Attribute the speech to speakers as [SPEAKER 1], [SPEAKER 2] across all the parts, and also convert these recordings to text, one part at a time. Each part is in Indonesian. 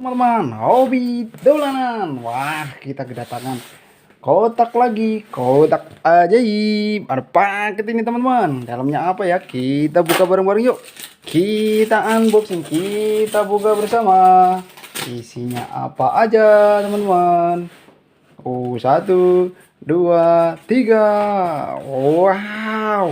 [SPEAKER 1] teman-teman, hobi dolanan. Wah, kita kedatangan kotak lagi, kotak ajaib. Ada paket ini teman-teman. Dalamnya apa ya? Kita buka bareng-bareng yuk. Kita unboxing, kita buka bersama. Isinya apa aja teman-teman? Oh, satu, dua, tiga. Wow,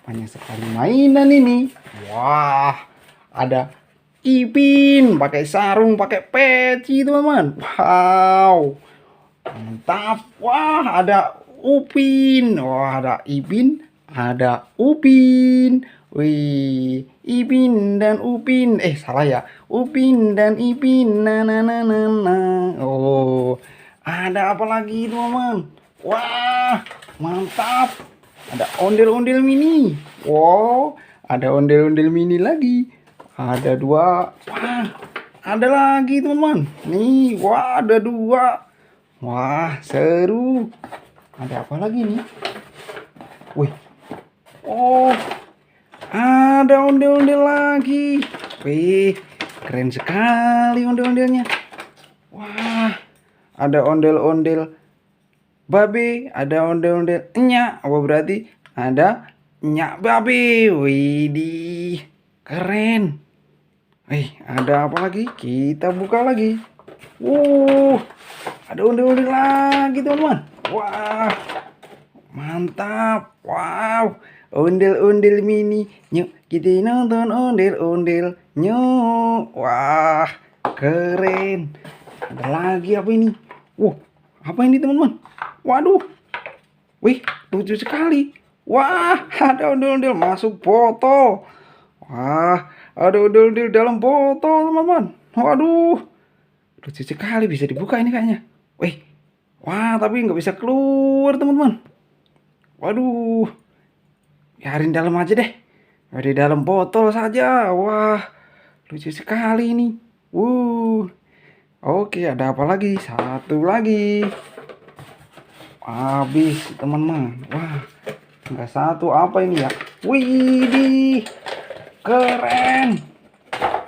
[SPEAKER 1] banyak sekali mainan ini. Wah, ada Ipin pakai sarung, pakai peci teman-teman. Wow, mantap. Wah, ada Upin. Wah, ada Ipin, ada Upin. Wih, Ipin dan Upin. Salah ya. Upin dan Ipin. Na na na na na. Oh, ada apa lagi teman-teman? Wah, mantap. Ada ondel-ondel mini. Wow, ada ondel-ondel mini lagi. Ada dua. Wah, ada lagi teman-teman. Nih, wah, ada dua. Wah, seru. Ada apa lagi nih? Wih. Oh, ada ondel-ondel lagi. Wih, keren sekali ondel-ondelnya. Wah, ada ondel-ondel babe, ada ondel-ondel enyak. Apa berarti ada enyak babe. Widih, keren. Ada apa lagi? Kita buka lagi. Ada ondel-ondel lagi teman-teman. Wah, mantap. Wow, ondel-ondel mini. Yuk kita nonton ondel-ondel. Yuk. Wah, keren. Ada lagi apa ini? Apa ini teman-teman? Waduh. Wih, lucu sekali. Wah, ada ondel-ondel masuk botol. Wah, ada ondel-ondel dalam botol teman-teman. Waduh, lucu sekali, bisa dibuka ini kayaknya. Wah, tapi nggak bisa keluar teman-teman. Waduh, biarin dalam aja deh. Di dalam botol saja. Wah, lucu sekali ini. Oke, ada apa lagi? Satu lagi. Habis teman-teman. Wah, nggak satu, apa ini ya? Widih, keren.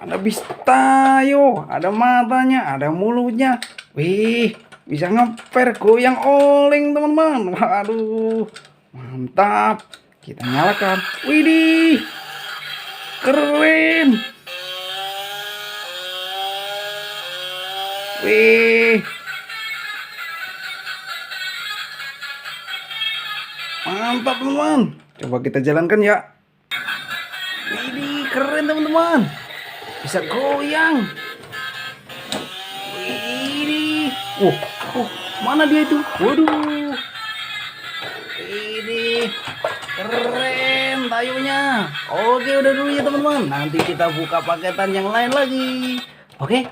[SPEAKER 1] Ada Bistayo, ada matanya, ada mulutnya. Wih, bisa ngeper, goyang oleng teman-teman. Waduh, mantap. Kita nyalakan. Widih, keren. Wih, mantap teman-teman. Coba kita jalankan ya. Widih, keren teman-teman. Bisa goyang. Widih. Mana dia itu? Waduh. Widih, keren tayunya. Oke, udah dulu ya teman-teman. Nanti kita buka paketan yang lain lagi. Oke.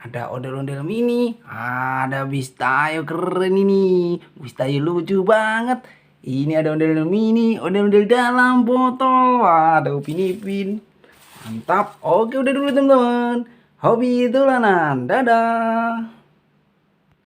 [SPEAKER 1] Ada ondel-ondel mini, ada Bistayo, keren ini. Bistayo lucu banget. Ini ada ondel-ondel mini, ondel-ondel dalam botol. Wah, ada Upin-Ipin. Mantap. Oke, udah dulu teman-teman. Hobi dolanan. Dadah.